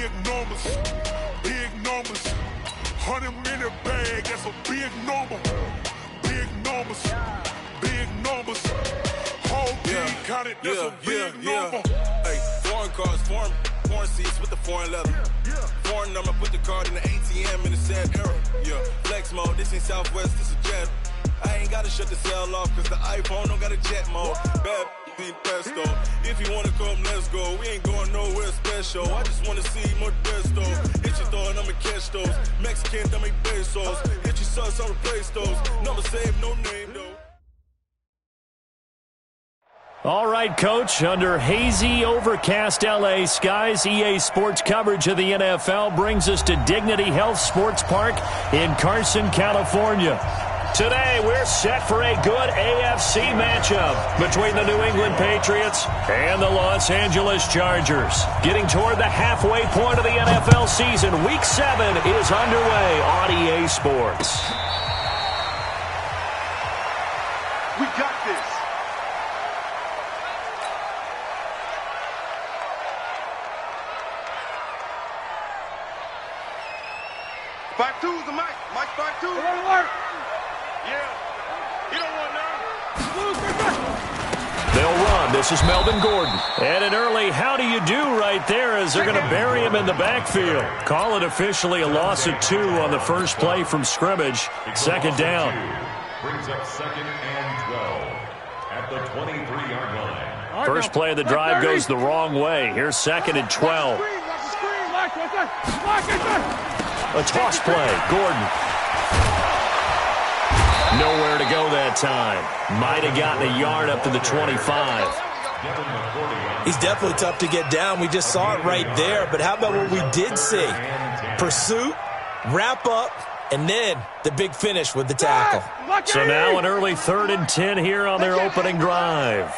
big numbers. Big numbers. 100 minute bag, that's a big number. Big numbers. Big numbers. Whole team counted, that's a big number. Hey, foreign cars, foreign seats with the foreign leather. Foreign number, put the card in the ATM in the sad era. Yeah, flex mode, this ain't Southwest, this is jet. I ain't gotta shut the cell off, cause the iPhone don't got a jet mode. Bad be pesto. If you wanna come, let's go. We ain't going nowhere special. I just wanna see more desto. Hit your thought, I'ma catch those. Mexican, I'ma make pesos. Hit your sus, I'll replace those. Number save, no name though. All right, Coach, under hazy, overcast L.A. skies, EA Sports coverage of the NFL brings us to Dignity Health Sports Park in Carson, California. Today, we're set for a good AFC matchup between the New England Patriots and the Los Angeles Chargers. Getting toward the halfway point of the NFL season, Week 7 is underway on EA Sports. We got this. Spike 2's the mic. Mike Spike 2. Alert. Yeah. He don't run now. They'll run. This is Melvin Gordon. And an early how do you do right there as they're going to bury him in the backfield. Call it officially a loss of 2 on the first play from scrimmage. Second down. Brings up 2nd and 12 at the 23-yard line. First play of the drive goes the wrong way. Here's 2nd and 12. A toss play. Gordon. Nowhere to go that time. Might have gotten a yard up to the 25. He's definitely tough to get down. We just saw it right there. But how about what we did see? Pursuit, wrap up, and then the big finish with the tackle. So now an early 3rd and 10 here on their opening drive.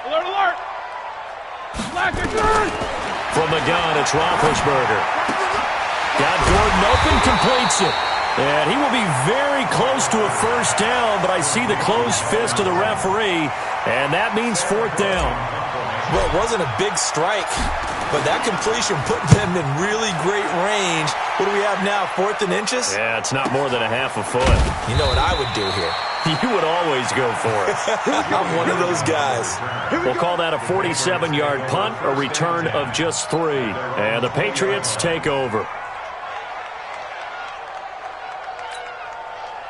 Alert, alert. From the gun, it's Roethlisberger. Got Gordon open, completes it. And he will be very close to a first down, but I see the closed fist of the referee, and that means 4th down. Well, it wasn't a big strike, but that completion put them in really great range. What do we have now, 4th and inches? Yeah, it's not more than a half a foot. You know what I would do here? You would always go for it. I'm one of those guys. We'll call that a 47-yard punt, a return of just 3. And the Patriots take over.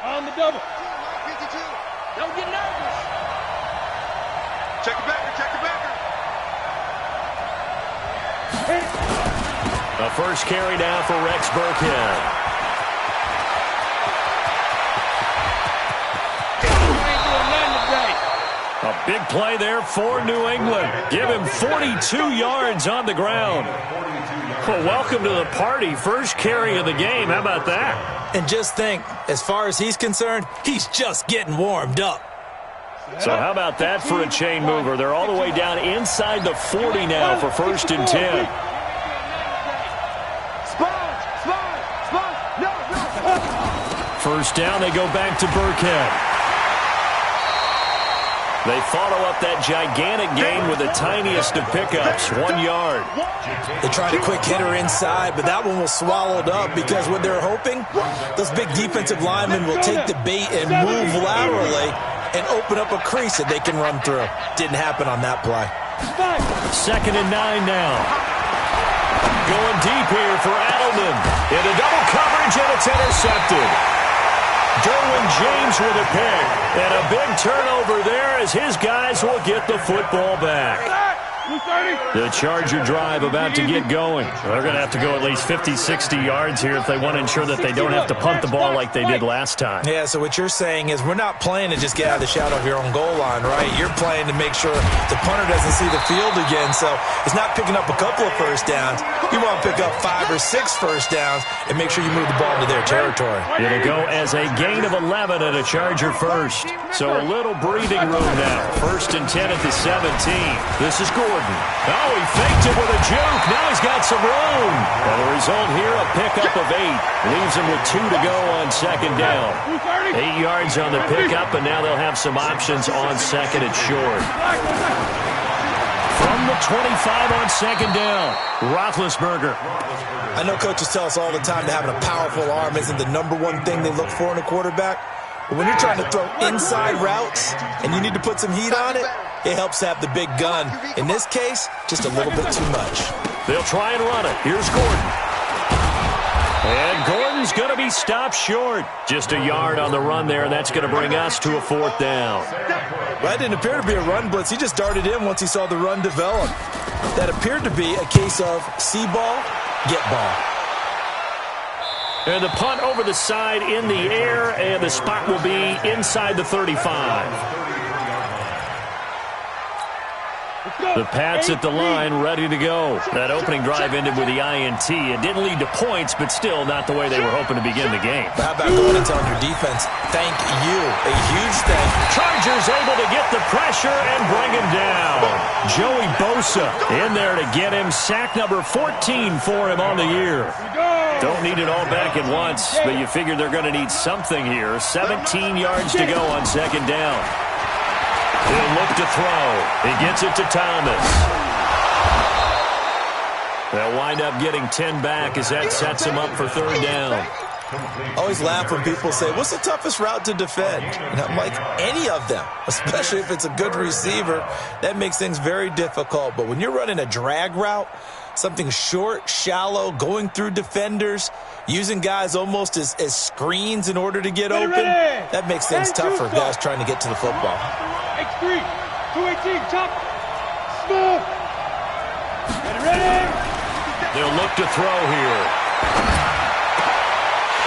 On the double. Don't get nervous. Check the backer, check the backer. A first carry now for Rex Burkhead. A big play there for New England. Give him 42 yards on the ground. Well, welcome to the party. First carry of the game. How about that? And just think, as far as he's concerned, he's just getting warmed up. So how about that for a chain mover? They're all the way down inside the 40 now for 1st and 10. First down, they go back to Burkhead. They follow up that gigantic gain with the tiniest of pickups, 1 yard. They tried a quick hitter inside, but that one was swallowed up because what they're hoping, those big defensive linemen will take the bait and move laterally and open up a crease that they can run through. Didn't happen on that play. 2nd and 9 now. Going deep here for Adelman. Into double coverage, and it's intercepted. Derwin James with a pick. And a big turnover there as his guys will get the football back. The Charger drive about to get going. They're going to have to go at least 50, 60 yards here if they want to ensure that they don't have to punt the ball like they did last time. Yeah, so what you're saying is we're not playing to just get out of the shadow of your own goal line, right? You're playing to make sure the punter doesn't see the field again. So it's not picking up a couple of first downs. You want to pick up 5 or 6 first downs and make sure you move the ball into their territory. It'll go as a gain of 11 and a Charger first. So a little breathing room now. 1st and 10 at the 17. This is Gordon. Oh, he faked it with a juke. Now he's got some room. And the result here, a pickup of 8. Leaves him with 2 to go on 2nd down. 8 yards on the pickup, and now they'll have some options on 2nd and short. From the 25 on second down. Roethlisberger. I know coaches tell us all the time that having a powerful arm isn't the #1 thing they look for in a quarterback. But when you're trying to throw inside routes and you need to put some heat on it, it helps have the big gun. In this case, just a little bit too much. They'll try and run it. Here's Gordon. And Gordon's going to be stopped short. Just a yard on the run there, and that's going to bring us to a 4th down. Well, that didn't appear to be a run blitz. He just darted in once he saw the run develop. That appeared to be a case of see ball, get ball. And the punt over the side in the air, and the spot will be inside the 35. The Pats at the line, ready to go. That opening drive ended with the INT. It didn't lead to points, but still not the way they were hoping to begin the game. How about going and telling your defense, thank you, a huge thank you. Chargers able to get the pressure and bring him down. Joey Bosa in there to get him. Sack number 14 for him on the year. Don't need it all back at once, but you figure they're going to need something here. 17 yards to go on second down. He'll look to throw. He gets it to Thomas. They'll wind up getting 10 back as that sets him up for 3rd down. I always laugh when people say, what's the toughest route to defend? And I'm like, any of them, especially if it's a good receiver. That makes things very difficult. But when you're running a drag route, something short, shallow, going through defenders, using guys almost as screens in order to get open, that makes things tough for guys trying to get to the football. X3, 218, chop, smooth. Ready? They'll look to throw here.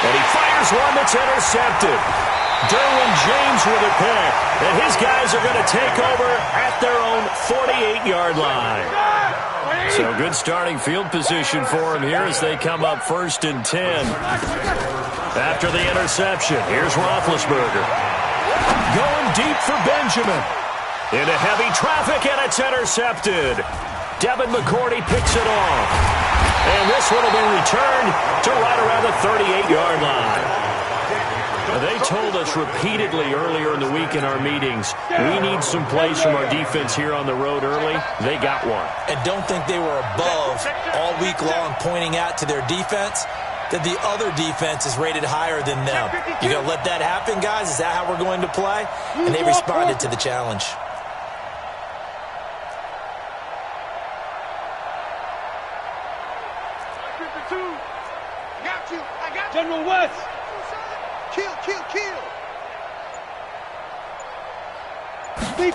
And he fires one that's intercepted. Derwin James with a pick. And his guys are going to take over at their own 48-yard line. So good starting field position for him here as they come up 1st and 10. After the interception, here's Roethlisberger. Going deep for Benjamin. Into heavy traffic, and it's intercepted. Devin McCourty picks it off. And this one will be returned to right around the 38-yard line. They told us repeatedly earlier in the week in our meetings, we need some plays from our defense here on the road early. They got one. And don't think they were above all week long pointing out to their defense that the other defense is rated higher than them. You going to let that happen, guys? Is that how we're going to play? And they responded to the challenge. General West. Kill. They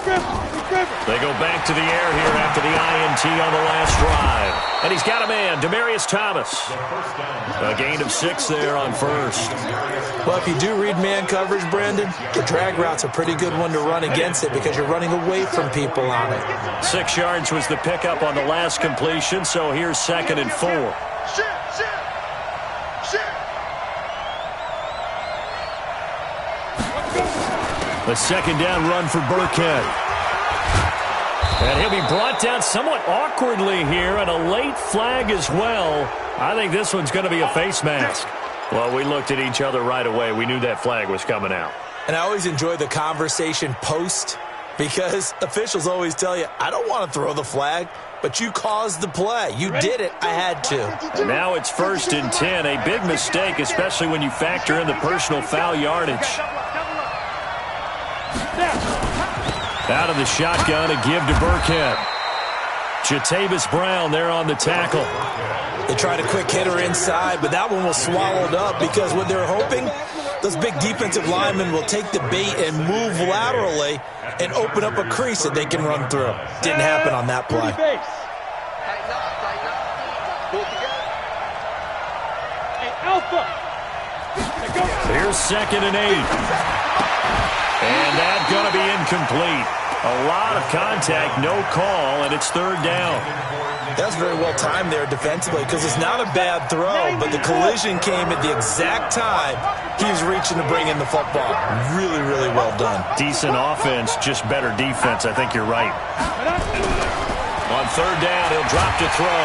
go back to the air here after the INT on the last drive. And he's got a man, Demaryius Thomas. A gain of 6 there on 1st. Well, if you do read man coverage, Brandon, the drag route's a pretty good one to run against it because you're running away from people on it. 6 yards was the pickup on the last completion, so here's 2nd and 4. A 2nd down run for Burkhead. And he'll be brought down somewhat awkwardly here, and a late flag as well. I think this one's going to be a face mask. Well, we looked at each other right away. We knew that flag was coming out. And I always enjoy the conversation post because officials always tell you, I don't want to throw the flag, but you caused the play. You did it. I had to. Now it's 1st and 10. A big mistake, especially when you factor in the personal foul yardage. Out of the shotgun, a give to Burkhead. Jatavis Brown there on the tackle. They tried a quick hitter inside, but that one was swallowed up because what they're hoping, those big defensive linemen will take the bait and move laterally and open up a crease that they can run through. Didn't happen on that play. Here's 2nd and 8. And that's going to be incomplete. A lot of contact, no call, and it's 3rd down. That's very well timed there defensively because it's not a bad throw, but the collision came at the exact time he was reaching to bring in the football. Really, really well done. Decent offense, just better defense. I think you're right. On 3rd down, he'll drop to throw.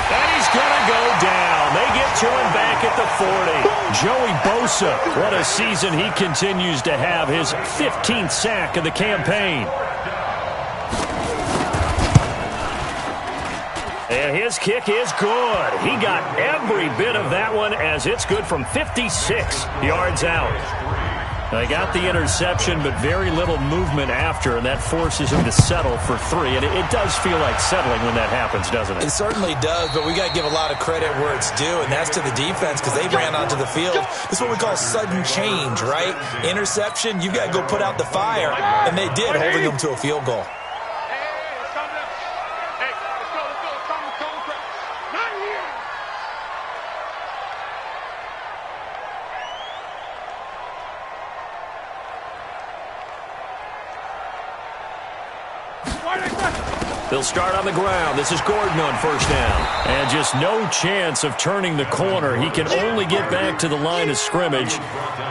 And he's going to go down. They get to him back at the 40. Joey Bosa, what a season he continues to have. His 15th sack of the campaign. And his kick is good. He got every bit of that one as it's good from 56 yards out. They got the interception, but very little movement after, and that forces him to settle for 3. And it does feel like settling when that happens, doesn't it? It certainly does, but we got to give a lot of credit where it's due, and that's to the defense because they ran onto the field. This is what we call sudden change, right? Interception, you got to go put out the fire, and they did, holding them to a field goal. They'll start on the ground. This is Gordon on first down. And just no chance of turning the corner. He can only get back to the line of scrimmage.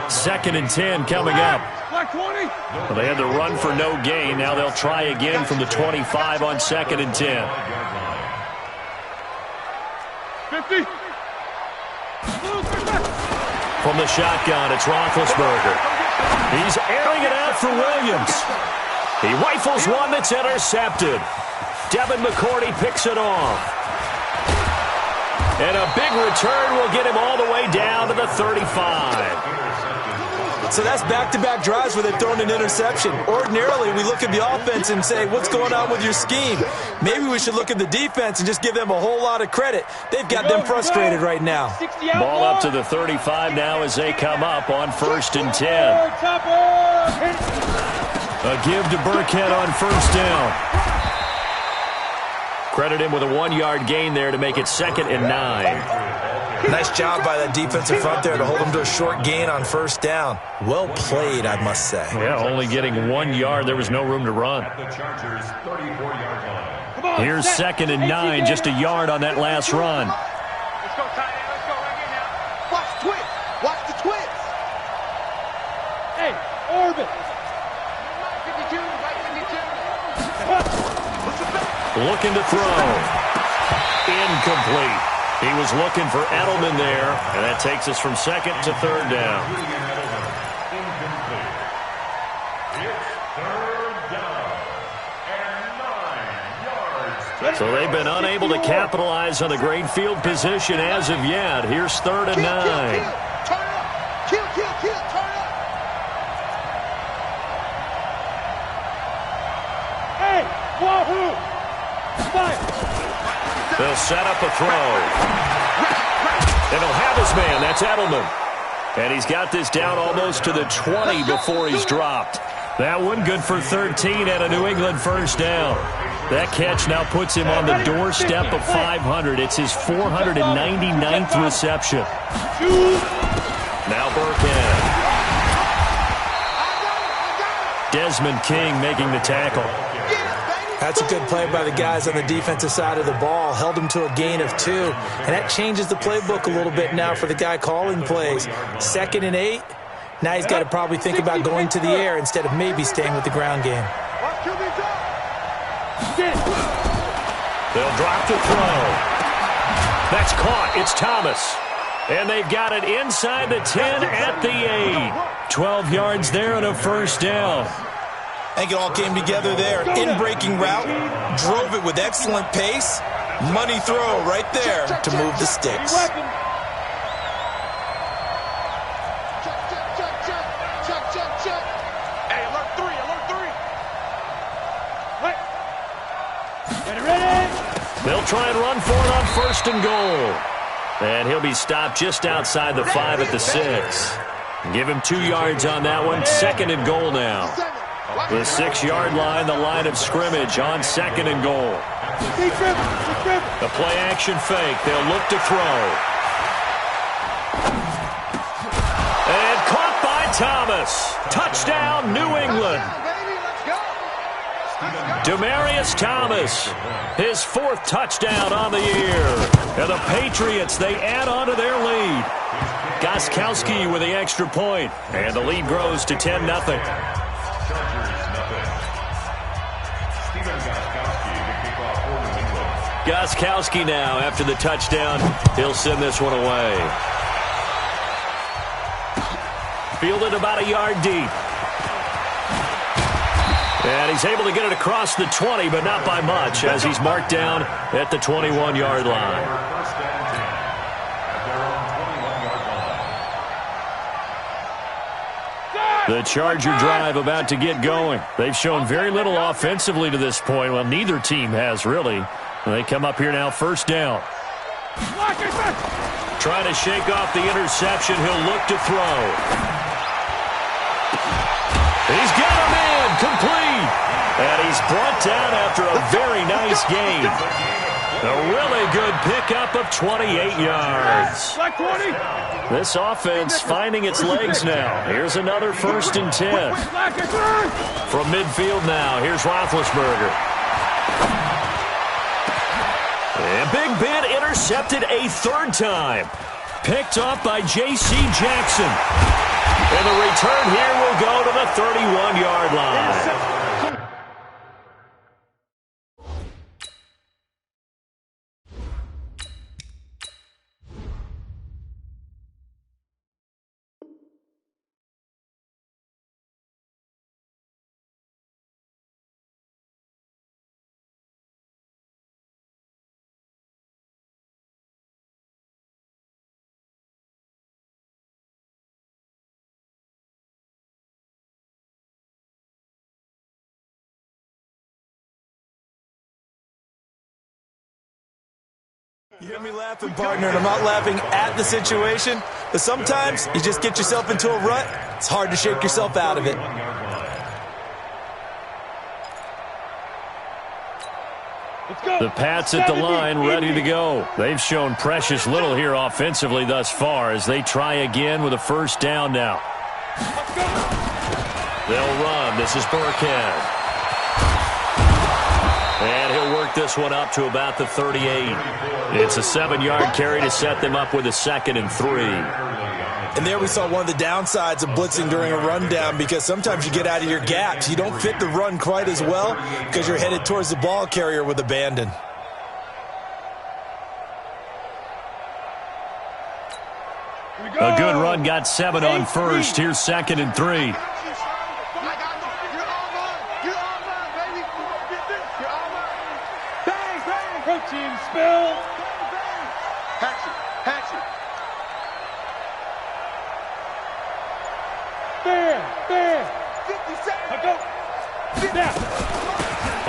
2nd and 10 coming up. Well, they had to run for no gain. Now they'll try again from the 25 on 2nd and 10. 50. From the shotgun, it's Roethlisberger. He's airing it out for Williams. He rifles one that's intercepted. Devin McCourty picks it off. And a big return will get him all the way down to the 35. So that's back-to-back drives where they've thrown an interception. Ordinarily, we look at the offense and say, what's going on with your scheme? Maybe we should look at the defense and just give them a whole lot of credit. They've got them frustrated right now. Ball up to the 35 now as they come up on 1st and 10. A give to Burkhead on 1st down. Credit him with a 1-yard gain there to make it 2nd and 9. Nice job by that defensive front there to hold him to a short gain on 1st down. Well played, I must say. Yeah, only getting 1 yard. There was no room to run. Here's 2nd and 9, just a yard on that last run. Let's go, tight end. Let's go right here now. Watch the twist. Watch the twist. Hey, orbit. 52, right 52. Looking to throw. Incomplete. He was looking for Edelman there, and that takes us from 2nd to 3rd down. So they've been unable to capitalize on a great field position as of yet. Here's 3rd and 9. Turn up. Kill, turn up. Hey, wahoo. Fire. They'll set up a throw. And he'll have his man. That's Edelman. And he's got this down almost to the 20 before he's dropped. That one good for 13 and a New England 1st down. That catch now puts him on the doorstep of 500. It's his 499th reception. Now Burkhead. Desmond King making the tackle. That's a good play by the guys on the defensive side of the ball. Held him to a gain of 2. And that changes the playbook a little bit now for the guy calling plays. 2nd and 8. Now he's got to probably think about going to the air instead of maybe staying with the ground game. They'll drop the throw. That's caught. It's Thomas. And they've got it inside the 10 at the 8. 12 yards there and a 1st down. I think it all came together there. In-breaking route, drove it with excellent pace. Money throw right there to move the sticks. Hey, alert 3. Get ready. They'll try and run for it on 1st and goal. And he'll be stopped just outside the 5 at the 6. Give him 2 yards on that one. 2nd and goal now. The 6-yard line, the line of scrimmage on 2nd and goal. The play-action fake. They'll look to throw. And caught by Thomas. Touchdown, New England. Demaryius Thomas, his 4th touchdown on the year. And the Patriots, they add on to their lead. Gostkowski with the extra point. And the lead grows to 10-0. Gostkowski now, after the touchdown, he'll send this one away. Fielded about a yard deep. And he's able to get it across the 20, but not by much, as he's marked down at the 21-yard line. First and 10 at their own 21-yard line. The Charger drive about to get going. They've shown very little offensively to this point. Well, neither team has, really. They come up here now, first down. Trying to shake off the interception. He'll look to throw. He's got him in, complete. And he's brought down after a very nice game. A really good pickup of 28 yards. This offense finding its legs now. Here's another first and 10. From midfield now, here's Roethlisberger. And Big Ben intercepted a third time. Picked off by J.C. Jackson. And the return here will go to the 31-yard line. You hear me laughing, partner, and I'm not laughing at the situation, but sometimes you just get yourself into a rut. It's hard to shake yourself out of it. The Pats at the line, ready to go. They've shown precious little here offensively thus far as they try again with a first down now. They'll run. This is Burkhead. And he'll work this one up to about the 38. It's a 7-yard carry to set them up with a 2nd and 3. And there we saw one of the downsides of blitzing during a rundown, because sometimes you get out of your gaps. You don't fit the run quite as well because you're headed towards the ball carrier with abandon. A good run, got 7 on first. Here's 2nd and 3. Protein spill. Hatchet. Bear. 50 seconds. Go.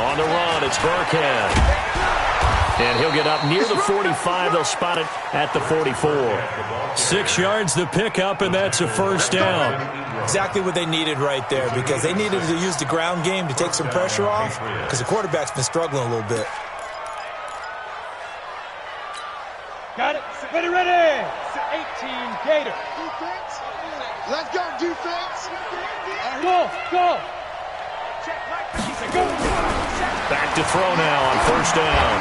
On the run, it's Burkhead. And he'll get up near the 45. They'll spot it at the 44. 6 yards the pickup, and that's a first down. Exactly what they needed right there, because they needed to use the ground game to take some pressure off, because the quarterback's been struggling a little bit. Got it. Ready. 18 Gator. Defense. Let's go, defense. Go. Back to throw now on first down.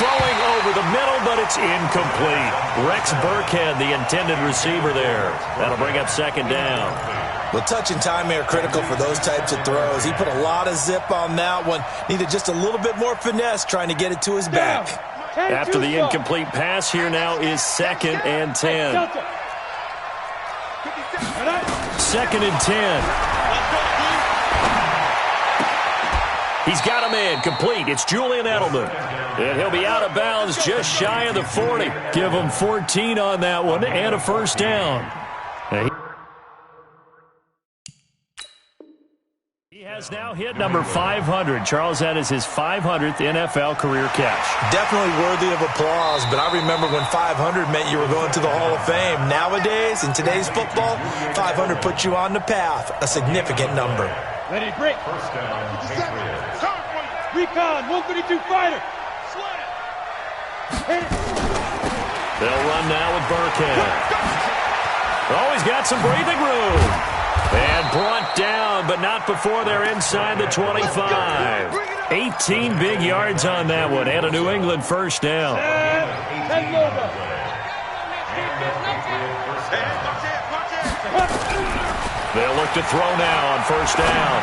Throwing over the middle, but it's incomplete. Rex Burkhead, the intended receiver there. That'll bring up 2nd down. Well, touch and timing are critical for those types of throws. He put a lot of zip on that one. Needed just a little bit more finesse trying to get it to his back. After the incomplete pass, here now is 2nd and 10. 2nd and 10. He's got him in, complete. It's Julian Edelman. And he'll be out of bounds just shy of the 40. Give him 14 on that one and a first down. He has now hit number 500. Charles, that is his 500th NFL career catch. Definitely worthy of applause, but I remember when 500 meant you were going to the Hall of Fame. Nowadays, in today's football, 500 puts you on the path, a significant number. Ready, break. First down, Patriots. Recon, 132 fighter. They'll run now with Burkhead. Oh, he's got some breathing room. And brought down, but not before they're inside the 25. 18 big yards on that one, and a New England first down. They'll look to throw now on first down.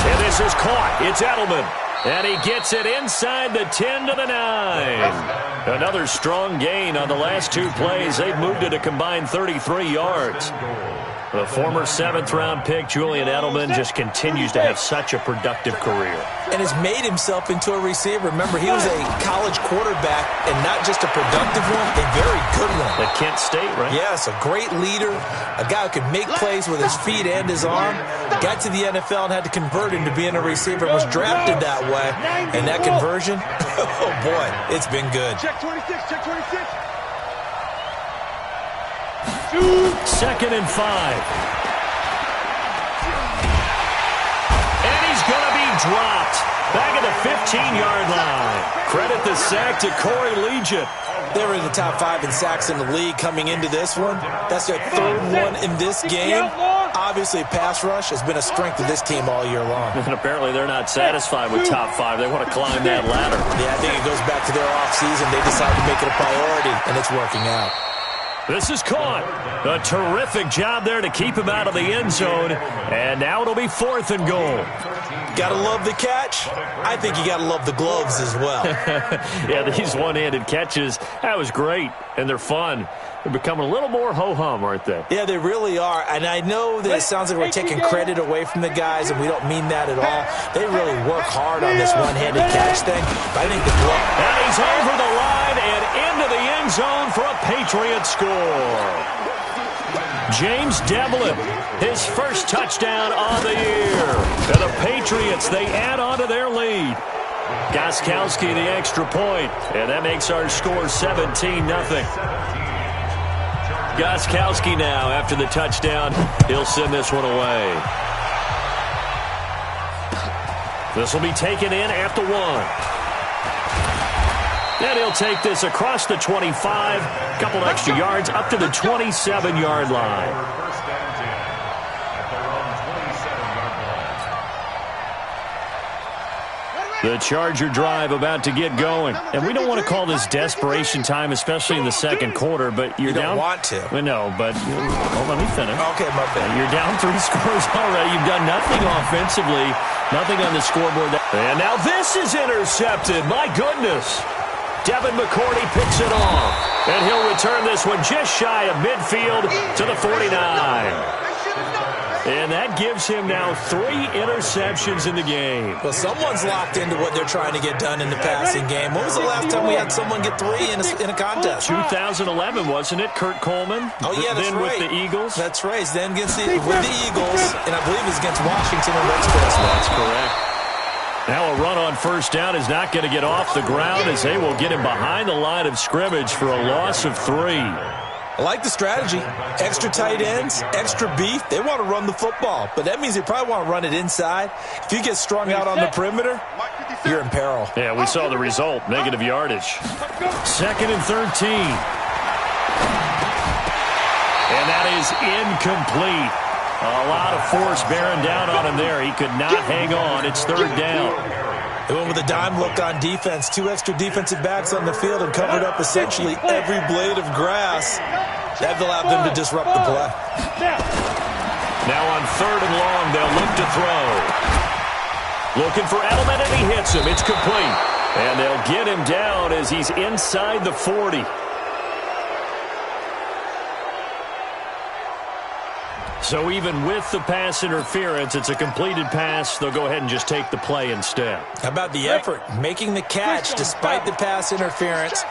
And this is caught. It's Edelman. And he gets it inside the 10 to the 9. Another strong gain on the last 2 plays. They've moved it a combined 33 yards. The former 7th-round pick, Julian Edelman, just continues to have such a productive career. And has made himself into a receiver. Remember, he was a college quarterback, and not just a productive one, a very good one. At Kent State, right? Yes, a great leader, a guy who could make plays with his feet and his arm. Got to the NFL and had to convert into being a receiver. Was drafted that way, and that conversion, oh boy, it's been good. Check 26, check 26. 2nd and 5. And he's going to be dropped. Back at the 15-yard line. Credit the sack to Corey Legion. They were in the top 5 in sacks in the league coming into this one. That's their 3rd one in this game. Obviously, pass rush has been a strength of this team all year long. And apparently they're not satisfied with top 5. They want to climb that ladder. Yeah, I think it goes back to their offseason. They decided to make it a priority, and it's working out. This is caught. A terrific job there to keep him out of the end zone. And now it'll be 4th and goal. Gotta love the catch. I think you gotta love the gloves as well. Yeah, these one-handed catches, that was great. And they're fun. They're becoming a little more ho-hum, aren't they? Yeah, they really are. And I know that it sounds like we're taking credit away from the guys, and we don't mean that at all. They really work hard on this one-handed catch thing. But I think the glove... And he's over the line and into the end zone for a Patriot score. James Devlin, his first touchdown on the year. And the Patriots, they add on to their lead. Gostkowski the extra point, and that makes our score 17-0. Gostkowski now, after the touchdown, he'll send this one away. This will be taken in at the 1. And he'll take this across the 25, a couple extra yards, up to the 27-yard line. The Charger drive about to get going. And we don't want to call this desperation time, especially in the second quarter, but you're down. You don't want to. Well, no, but let me finish. Okay, my bad. You're down 3 scores already. You've done nothing offensively, nothing on the scoreboard. And now this is intercepted. My goodness. Devin McCourty picks it off. And he'll return this one just shy of midfield to the 49. And that gives him now 3 interceptions in the game. Well, someone's locked into what they're trying to get done in the passing game. When was the last time we had someone get 3 in a contest? 2011, wasn't it? Kurt Coleman. Oh, yeah, that's then right. with the Eagles. That's right. Then with the Eagles, and I believe it was against Washington and Redskins. That's correct. Now a run on first down is not going to get off the ground as they will get him behind the line of scrimmage for a loss of 3. I like the strategy. Extra tight ends, extra beef. They want to run the football, but that means they probably want to run it inside. If you get strung out on the perimeter, you're in peril. Yeah, we saw the result, negative yardage. 2nd and 13. And that is incomplete. A lot of force bearing down on him there. He could not hang on. It's 3rd down. They went with a dime look on defense. 2 extra defensive backs on the field and covered up essentially every blade of grass. That allowed them to disrupt the play. Now on 3rd and long, they'll look to throw. Looking for Edelman, and he hits him. It's complete. And they'll get him down as he's inside the 40. So even with the pass interference, it's a completed pass. They'll go ahead and just take the play instead. How about the effort? Making the catch despite the pass interference.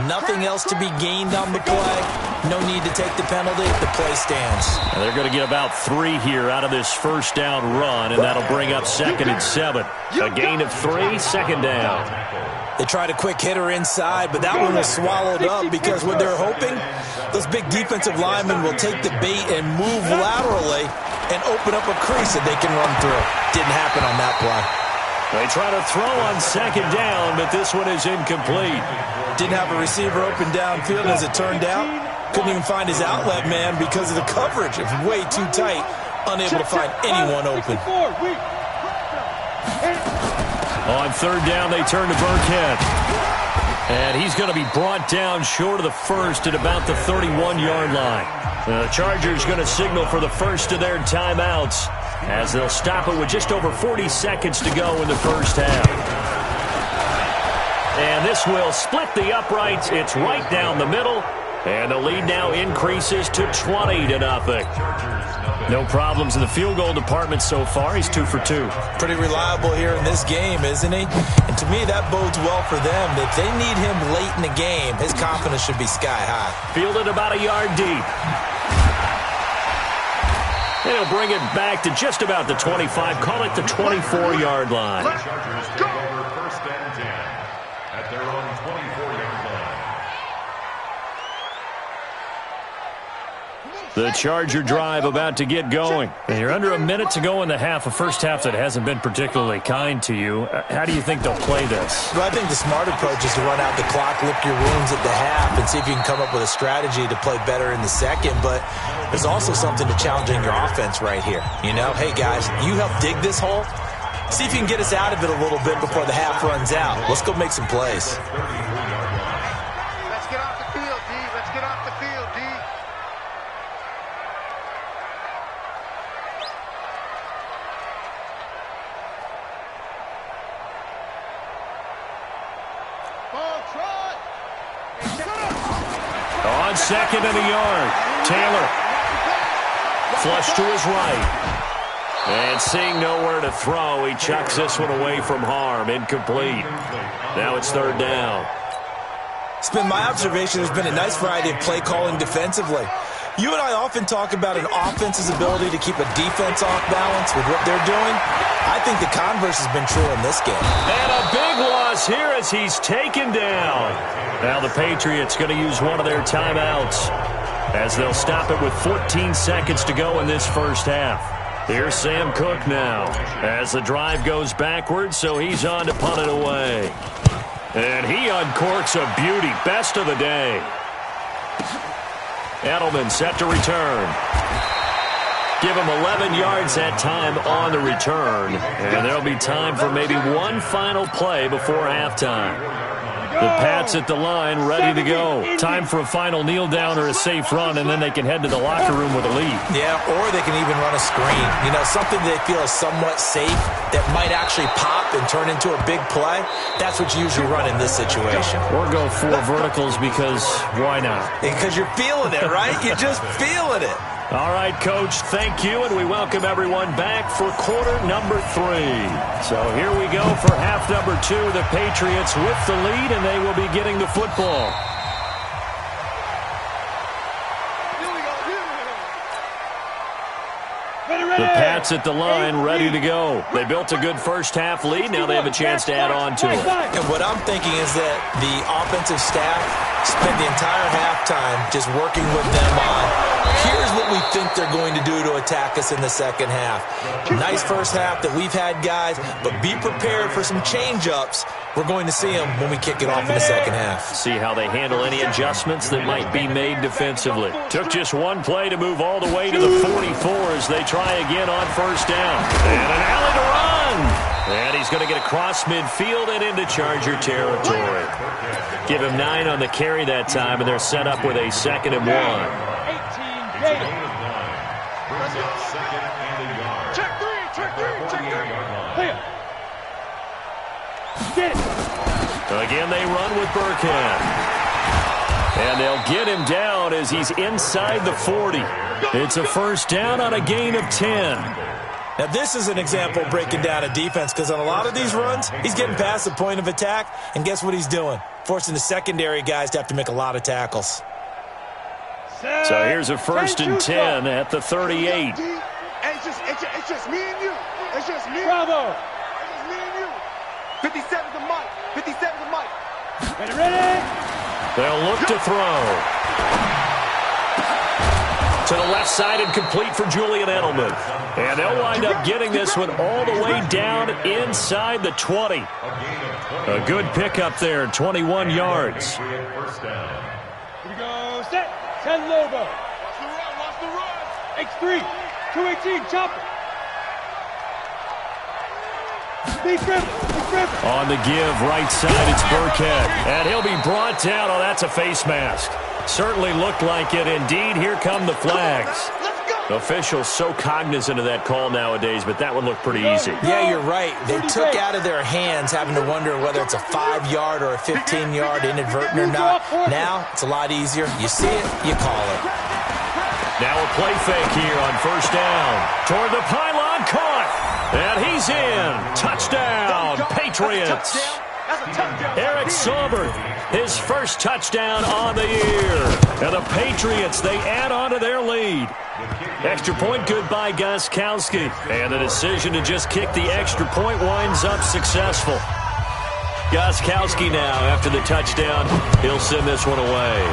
Nothing else to be gained on the play. No need to take the penalty. The play stands. And they're going to get about 3 here out of this first down run, and that'll bring up 2nd and 7. A gain of 3, 2nd down. They tried a quick hitter inside, but that one was swallowed up because what they're hoping, those big defensive linemen will take the bait and move laterally and open up a crease that they can run through. Didn't happen on that play. They try to throw on 2nd down, but this one is incomplete. Didn't have a receiver open downfield, as it turned out. Couldn't even find his outlet man because of the coverage. It was way too tight. Unable to find anyone open. On 3rd down, they turn to Burkhead. And he's going to be brought down short of the first at about the 31-yard line. The Chargers going to signal for the first of their timeouts as they'll stop it with just over 40 seconds to go in the first half. And this will split the uprights. It's right down the middle. And the lead now increases to 20-0. No problems in the field goal department so far. He's 2 for 2. Pretty reliable here in this game, isn't he? And to me, that bodes well for them. If they need him late in the game, his confidence should be sky high. Fielded about a yard deep. He'll bring it back to just about the 25. Call it the 24-yard line. Chargers take over 1st and 10 at their own 24-yard line. The Charger drive about to get going. And you're under a minute to go in the half, a first half that hasn't been particularly kind to you. How do you think they'll play this? Well, I think the smart approach is to run out the clock, lick your wounds at the half, and see if you can come up with a strategy to play better in the second. But there's also something to challenging your offense right here. You know, hey, guys, you help dig this hole. See if you can get us out of it a little bit before the half runs out. Let's go make some plays. Let's get off the field, D. Let's get off the field, D. On 2nd and a yard. Taylor. Flush to his right. And seeing nowhere to throw, he chucks this one away from harm. Incomplete. Now it's 3rd down. It's been my observation there's been a nice variety of play calling defensively. You and I often talk about an offense's ability to keep a defense off balance with what they're doing. I think the converse has been true in this game. And a big loss here as he's taken down. Now the Patriots going to use one of their timeouts as they'll stop it with 14 seconds to go in this first half. Here's Sam Cook now as the drive goes backwards, so he's on to punt it away. And he uncorks a beauty. Best of the day. Edelman set to return. Give him 11 yards that time on the return. And there'll be time for maybe one final play before halftime. The Pats at the line, ready to go. Time for a final kneel down or a safe run, and then they can head to the locker room with a lead. Yeah, or they can even run a screen. You know, something they feel is somewhat safe that might actually pop and turn into a big play. That's what you usually run in this situation. Or go 4 verticals because why not? Because you're feeling it, right? You're just feeling it. All right, Coach, thank you, and we welcome everyone back for quarter number 3. So here we go for half number 2. The Patriots with the lead, and they will be getting the football. The Pats at the line, ready to go. They built a good first half lead. Now they have a chance to add on to it. And what I'm thinking is that the offensive staff spent the entire halftime just working with them on, here's what we think they're going to do to attack us in the second half. Nice first half that we've had, guys, but be prepared for some change-ups. We're going to see them when we kick it off in the second half. See how they handle any adjustments that might be made defensively. Took just one play to move all the way to the 44 as they try again on first down. And an alley to run. And he's going to get across midfield and into Charger territory. Give him 9 on the carry that time, and they're set up with a 2nd and 1. 18 Gator. Check 3, check 3, check 3. Get it. Again, they run with Burkhead. And they'll get him down as he's inside the 40. It's a first down on a gain of 10. Now, this is an example of breaking down a defense because on a lot of these runs, he's getting past the point of attack, and guess what he's doing? Forcing the secondary guys to have to make a lot of tackles. So here's a first and 10 at the 38. It's just me and you. It's just me. Bravo. It's just me and you. 57 to Mike. 57 to Mike. Ready? They'll look to throw. To the left side and complete for Julian Edelman. And they'll wind up getting this one all the way down inside the 20. A good pickup there, 21 yards. Here we go. Set. Send Lobo. Watch the run. X3. 218. Chopper. Deep dribble. On the give, right side, it's Burkhead. And he'll be brought down. Oh, that's a face mask. Certainly looked like it. Indeed, here come the flags. Let's go. Officials so cognizant of that call nowadays, but that would look pretty easy. Yeah, you're right. They took out of their hands having to wonder whether it's a 5-yard or a 15-yard inadvertent or not. Now, it's a lot easier. You see it, you call it. Now a play fake here on first down. Toward the pylon, caught. And he's in. Touchdown, Patriots. Eric Saubert, his first touchdown on the year. And the Patriots, they add on to their lead. Extra point good by Gostkowski. And the decision to just kick the extra point winds up successful. Gostkowski now, after the touchdown, he'll send this one away.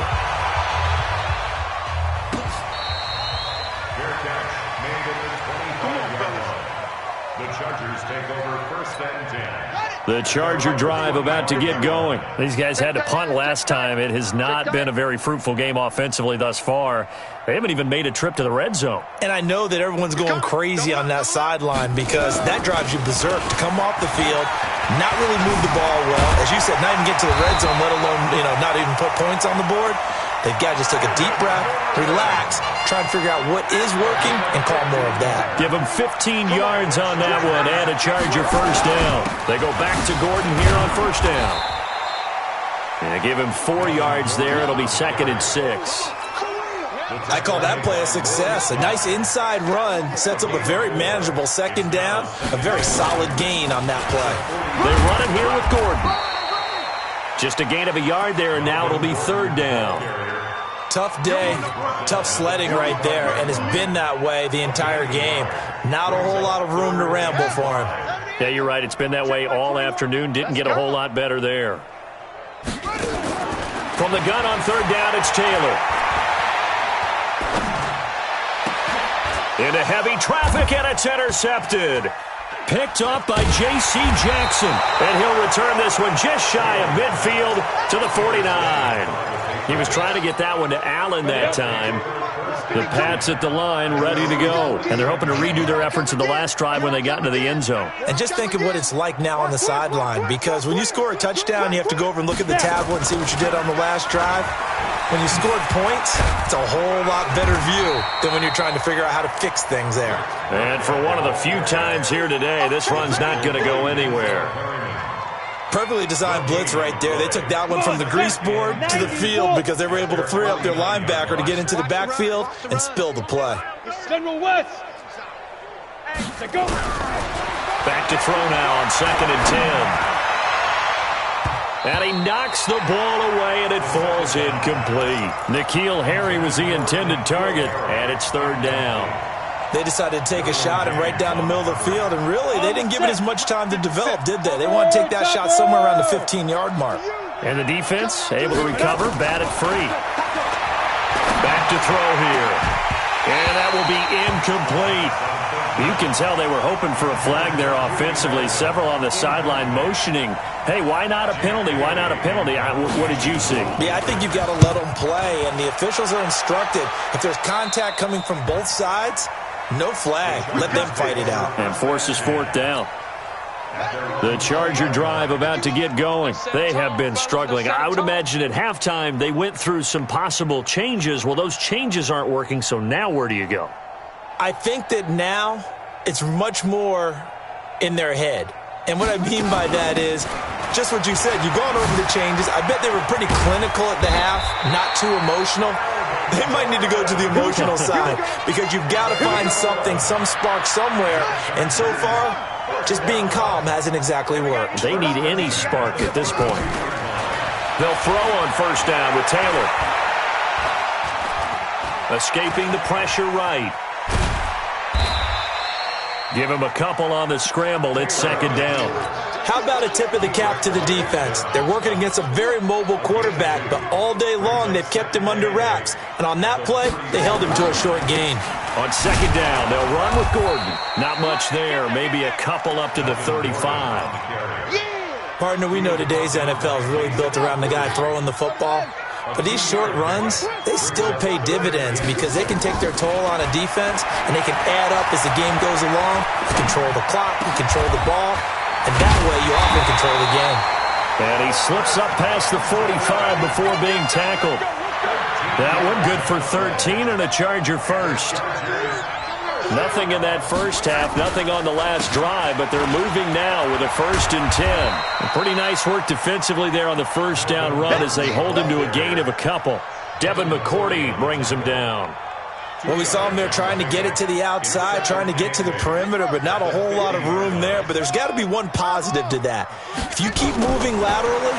Fair catch made at the 25-yard line. The Chargers take over first and 10. The Charger drive about to get going. These guys had to punt last time. It has not been a very fruitful game offensively thus far. They haven't even made a trip to the red zone. And I know that everyone's going crazy on that sideline because that drives you berserk to come off the field, not really move the ball well. As you said, not even get to the red zone, let alone, not even put points on the board. They've got to just take a deep breath, relax, try and figure out what is working, and call more of that. Give them 15 yards on that one and a Charger first down. They go back to Gordon here on first down. And give him 4 yards there. It'll be 2nd and 6. I call that play a success. A nice inside run sets up a very manageable second down, a very solid gain on that play. They run it here with Gordon. Just a gain of a yard there, and now it'll be 3rd down. Tough day, tough sledding right there, and it's been that way the entire game. Not a whole lot of room to ramble for him. Yeah, you're right. It's been that way all afternoon. Didn't get a whole lot better there. From the gun on 3rd down, it's Taylor. Into heavy traffic, and it's intercepted. Picked up by J.C. Jackson. And he'll return this one just shy of midfield to the 49. He was trying to get that one to Allen that time. The Pats at the line ready to go. And they're hoping to redo their efforts in the last drive when they got into the end zone. And just think of what it's like now on the sideline, because when you score a touchdown, you have to go over and look at the tablet and see what you did on the last drive. When you scored points, it's a whole lot better view than when you're trying to figure out how to fix things there. And for one of the few times here today, this run's not going to go anywhere. Perfectly designed blitz right there. They took that one from the grease board to the field because they were able to free up their linebacker to get into the backfield and spill the play. Central West. Back to throw now on 2nd and 10. And he knocks the ball away, and it falls incomplete. N'Keal Harry was the intended target, and it's 3rd down. They decided to take a shot and right down the middle of the field, and really, they didn't give it as much time to develop, did they? They want to take that shot somewhere around the 15-yard mark. And the defense able to recover, bat it free. Back to throw here. And that will be incomplete. You can tell they were hoping for a flag there offensively. Several on the sideline motioning, hey, why not a penalty? Why not a penalty? What did you see? Yeah, I think you've got to let them play, and the officials are instructed. If there's contact coming from both sides, no flag. Let them fight it out. And forces 4th down. The Charger drive about to get going. They have been struggling. I would imagine at halftime they went through some possible changes. Well, those changes aren't working, so now where do you go? I think that now it's much more in their head. And what I mean by that is just what you said. You've gone over the changes. I bet they were pretty clinical at the half, not too emotional. They might need to go to the emotional side because you've got to find something, some spark somewhere. And so far, just being calm hasn't exactly worked. They need any spark at this point. They'll throw on 1st down with Taylor. Escaping the pressure right. Give him a couple on the scramble. It's 2nd down. How about a tip of the cap to the defense? They're working against a very mobile quarterback, but all day long they've kept him under wraps. And on that play, they held him to a short gain. On 2nd down, they'll run with Gordon. Not much there. Maybe a couple up to the 35. Partner, we know today's NFL is really built around the guy throwing the football. But these short runs, they still pay dividends because they can take their toll on a defense and they can add up as the game goes along. You control the clock, you control the ball, and that way you often control the game. And he slips up past the 45 before being tackled. That one good for 13 and a Charger first. Nothing in that first half, nothing on the last drive, but they're moving now with a 1st and 10. Pretty nice work defensively there on the first down run as they hold him to a gain of a couple. Devin McCourty brings him down. Well, we saw him there trying to get it to the outside, trying to get to the perimeter, but not a whole lot of room there. But there's got to be one positive to that. If you keep moving laterally,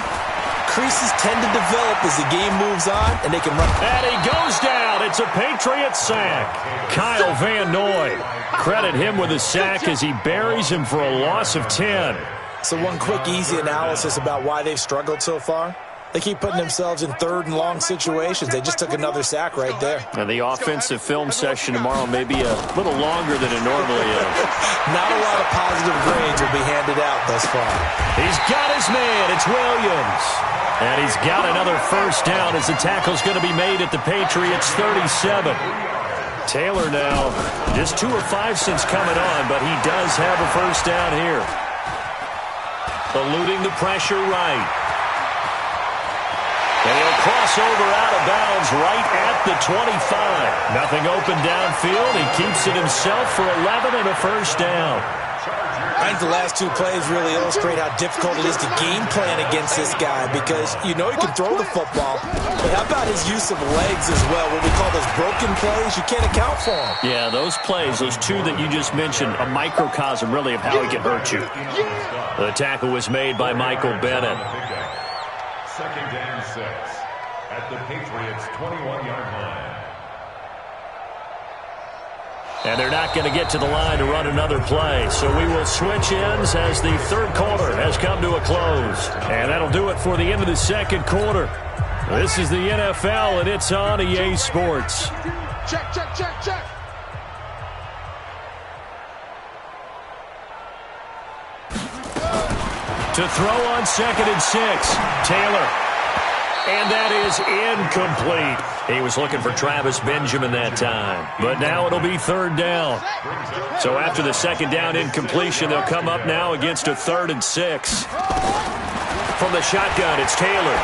creases tend to develop as the game moves on, and they can run. And he goes down. It's a Patriot sack. Kyle Van Noy. Credit him with a sack as he buries him for a loss of 10. So one quick, easy analysis about why they've struggled so far. They keep putting themselves in 3rd and long situations. They just took another sack right there. And the offensive film session tomorrow may be a little longer than it normally is. Not a lot of positive grades will be handed out thus far. He's got his man. It's Williams. And he's got another first down as the tackle's going to be made at the Patriots' 37. Taylor now just 2 of 5 since coming on, but he does have a first down here. Eluding the pressure right. And he'll cross over out of bounds right at the 25. Nothing open downfield. He keeps it himself for 11 and a first down. I think the last 2 plays really illustrate how difficult it is to game plan against this guy because you know he can throw the football, but how about his use of legs as well? What we call those broken plays, you can't account for them. Yeah, those plays, those 2 that you just mentioned, a microcosm really of how he can hurt you. The tackle was made by Michael Bennett. 2nd and 6 at the Patriots' 21-yard line. And they're not going to get to the line to run another play. So we will switch ends as the 3rd quarter has come to a close. And that'll do it for the end of the 2nd quarter. This is the NFL, and it's on EA Sports. Check, check, check, check. To throw on 2nd and 6, Taylor. And that is incomplete. He was looking for Travis Benjamin that time. But now it'll be 3rd down. So after the 2nd down incompletion, they'll come up now against a 3rd and 6. From the shotgun, it's Taylor.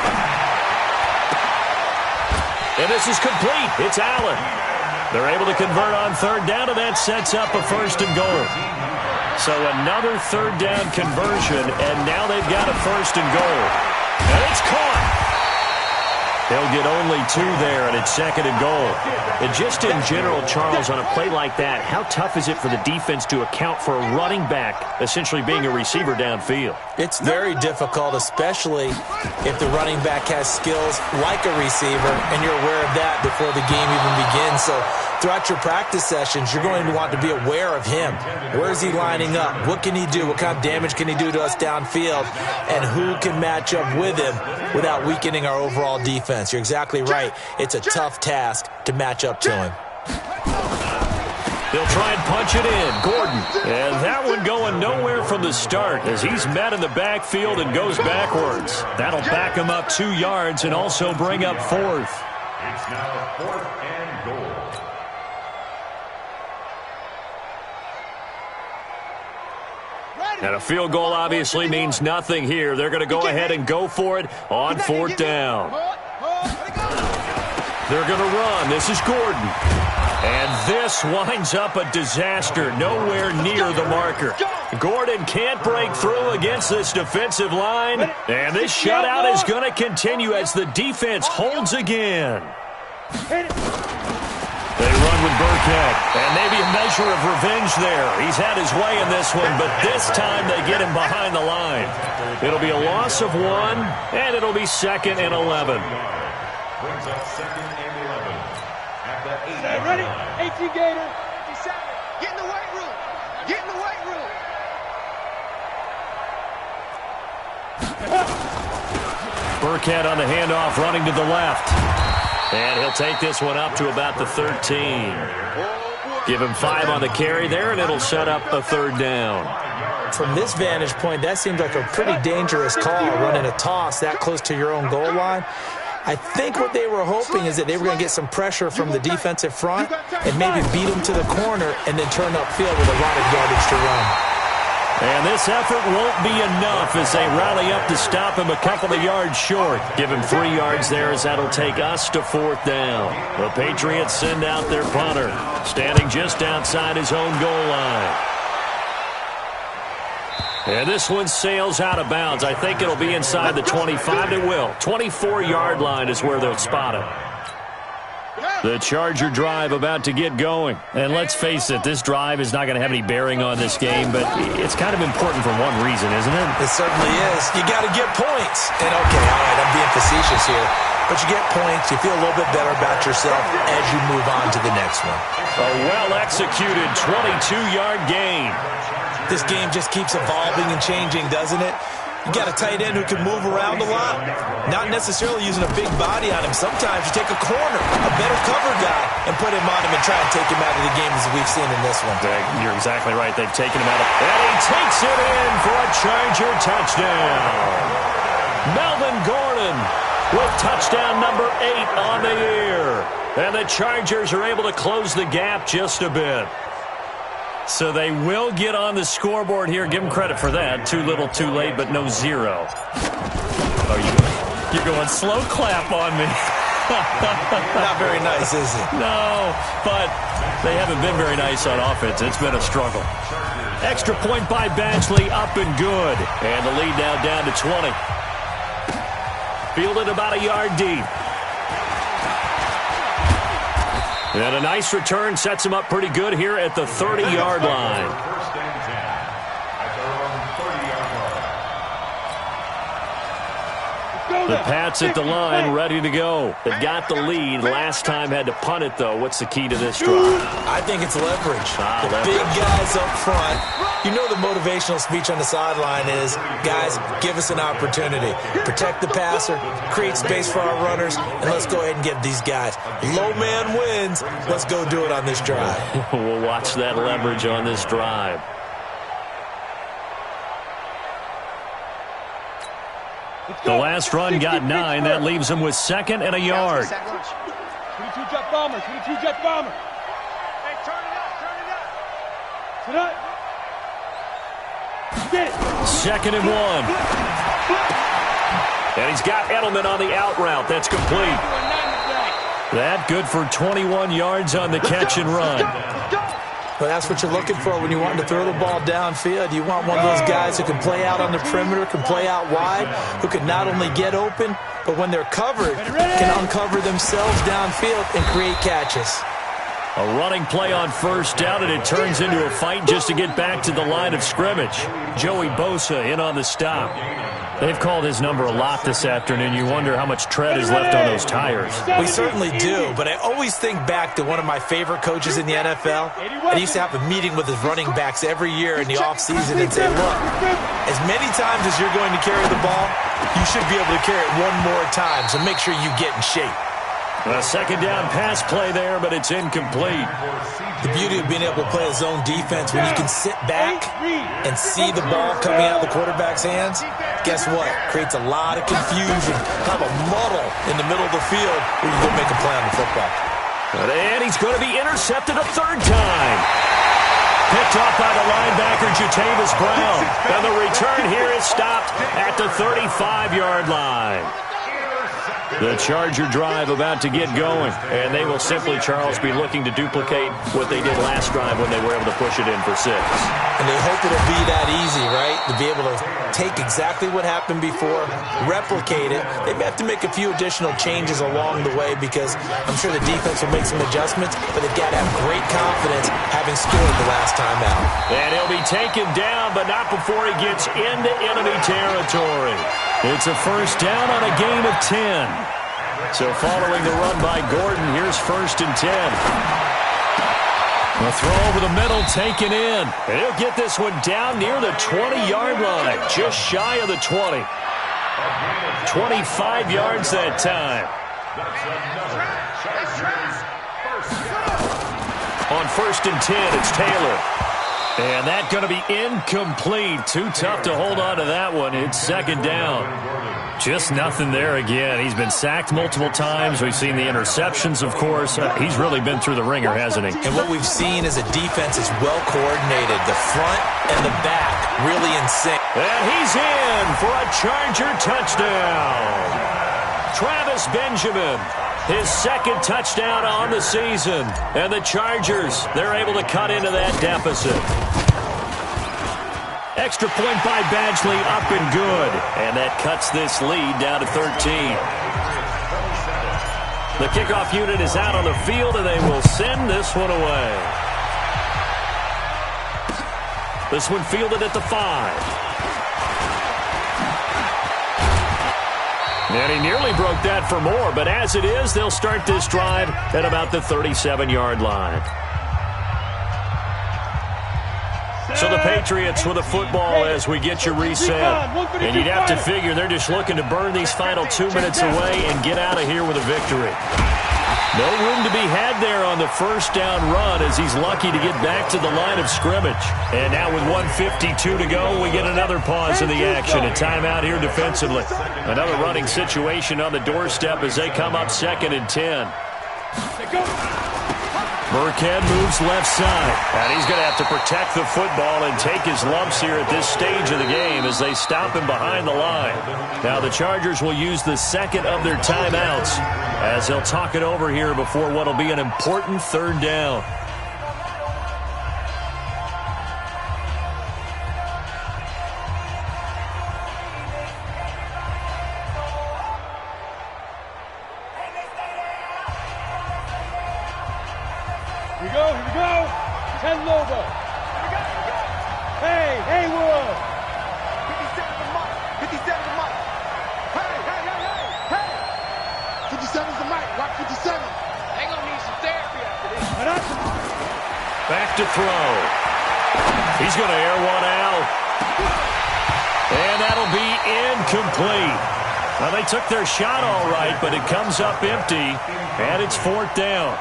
And this is complete. It's Allen. They're able to convert on 3rd down, and that sets up a 1st and goal. So another 3rd down conversion, and now they've got a 1st and goal. And it's caught. They'll get only 2 there, and it's 2nd and goal. And just in general, Charles, on a play like that, how tough is it for the defense to account for a running back essentially being a receiver downfield? It's very difficult, especially if the running back has skills like a receiver, and you're aware of that before the game even begins. So throughout your practice sessions, you're going to want to be aware of him. Where is he lining up? What can he do? What kind of damage can he do to us downfield? And who can match up with him without weakening our overall defense? You're exactly right. It's a tough task to match up to him. They'll try and punch it in. Gordon. And that one going nowhere from the start as he's met in the backfield and goes backwards. That'll back him up 2 yards and also bring up 4th. It's now 4th and goal. And a field goal obviously means nothing here. They're going to go ahead and go for it on 4th down. They're going to run. This is Gordon. And this winds up a disaster, nowhere near the marker. Gordon can't break through against this defensive line. And this shutout is going to continue as the defense holds again. They run with Burkhead, and maybe a measure of revenge there. He's had his way in this one, but this time they get him behind the line. It'll be a loss of 1, and it'll be 2nd and 11. Brings up 2nd and 11 at the 8. Ready? 18 Gator. 57. Get in the weight room. Get in the weight room. Burkhead on the handoff, running to the left. And he'll take this one up to about the 13. Give him 5 on the carry there, and it'll set up a 3rd down. From this vantage point, that seems like a pretty dangerous call, running a toss that close to your own goal line. I think what they were hoping is that they were going to get some pressure from the defensive front and maybe beat them to the corner and then turn upfield with a lot of yardage to run. And this effort won't be enough as they rally up to stop him a couple of yards short. Give him 3 yards there as that'll take us to 4th down. The Patriots send out their punter, standing just outside his own goal line. And this one sails out of bounds. I think it'll be inside the 25. It will. 24-yard line is where they'll spot it. The Charger drive about to get going. And let's face it, this drive is not going to have any bearing on this game, but it's kind of important for one reason, isn't it? It certainly is. You got to get points. And okay, all right, I'm being facetious here. But you get points, you feel a little bit better about yourself as you move on to the next one. A well-executed 22-yard gain. This game just keeps evolving and changing, doesn't it? You got a tight end who can move around a lot, not necessarily using a big body on him. Sometimes you take a corner, a better cover guy, and put him on him and try and take him out of the game as we've seen in this one. You're exactly right. They've taken him out of it. And he takes it in for a Charger touchdown. Melvin Gordon with touchdown number 8 on the year. And the Chargers are able to close the gap just a bit. So they will get on the scoreboard here. Give them credit for that. Too little, too late, but no 0. Oh, you're going slow clap on me. Not very nice, is it? No, but they haven't been very nice on offense. It's been a struggle. Extra point by Batchley, up and good. And the lead now down to 20. Fielded about a yard deep. And a nice return sets him up pretty good here at the 30-yard line. First and 10 at their own 30-yard line. The Pats at the line, ready to go. They've got the lead. Last time had to punt it, though. What's the key to this drive? I think it's leverage. Leverage. Big guys up front. You know the motivational speech on the sideline is, guys, give us an opportunity. Protect the passer, create space for our runners, and let's go ahead and get these guys. Low man wins. Let's go do it on this drive. We'll watch that leverage on this drive. The last run got 9. That leaves him with 2nd and a yard. 22-jet bomber, 22-jet bomber. Hey, turn it up, turn it up. Turn it up. 2nd and 1. And he's got Edelman on the out route. That's complete. That good for 21 yards on the catch and run. Well, that's what you're looking for when you want to throw the ball downfield. You want one of those guys who can play out on the perimeter, can play out wide, who can not only get open, but when they're covered, can uncover themselves downfield and create catches. A running play on first down, and it turns into a fight just to get back to the line of scrimmage. Joey Bosa in on the stop. They've called his number a lot this afternoon. You wonder how much tread is left on those tires. We certainly do, but I always think back to one of my favorite coaches in the NFL. And he used to have a meeting with his running backs every year in the offseason and say, look, as many times as you're going to carry the ball, you should be able to carry it one more time, so make sure you get in shape. A 2nd down pass play there, but it's incomplete. The beauty of being able to play a zone defense when you can sit back and see the ball coming out of the quarterback's hands, guess what? Creates a lot of confusion, kind of a muddle in the middle of the field where you go make a play on the football. And he's going to be intercepted a 3rd time. Picked off by the linebacker, Jatavis Brown. And the return here is stopped at the 35-yard line. The Charger drive about to get going, and they will simply, Charles, be looking to duplicate what they did last drive when they were able to push it in for 6. And they hope it'll be that easy, right? To be able to take exactly what happened before, replicate it. They may have to make a few additional changes along the way because I'm sure the defense will make some adjustments, but they've got to have great confidence having scored the last time out. And he'll be taken down, but not before he gets into enemy territory. It's a 1st down on a gain of 10. So following the run by Gordon, here's 1st and 10. A throw over the middle taken in. And he'll get this one down near the 20-yard line, just shy of the 20. 25 yards that time. On 1st and 10, it's Taylor. And that's going to be incomplete. Too tough to hold on to that one. It's second down. Just nothing there again. He's been sacked multiple times. We've seen the interceptions, of course. He's really been through the ringer, hasn't he? And what we've seen is a defense is well coordinated. The front and the back really in sync. And he's in for a Charger touchdown. Travis Benjamin, his second touchdown on the season. And the Chargers, they're able to cut into that deficit. Extra point by Badgley, up and good. And that cuts this lead down to 13. The kickoff unit is out on the field, and they will send this one away. This one fielded at the 5. And he nearly broke that for more, but as it is, they'll start this drive at about the 37-yard line. So the Patriots with a football as we get you reset. And you'd have to figure they're just looking to burn these final 2 minutes away and get out of here with a victory. No room to be had there on the first down run as he's lucky to get back to the line of scrimmage. And now with 1:52 to go, we get another pause in the action. A timeout here defensively. Another running situation on the doorstep as they come up 2nd and 10. Burkhead moves left side. And he's going to have to protect the football and take his lumps here at this stage of the game as they stop him behind the line. Now the Chargers will use the second of their timeouts as they'll talk it over here before what will be an important third down. Here we go. 10 Lobo. Hey, Haywood. 57 the mic. 57 the mic. Hey. 57's the mic. Rock 57. They gonna need some therapy after this. Back to throw. He's going to air one out. And that'll be incomplete. Well, they took their shot all right, but it comes up empty. And it's 4th down.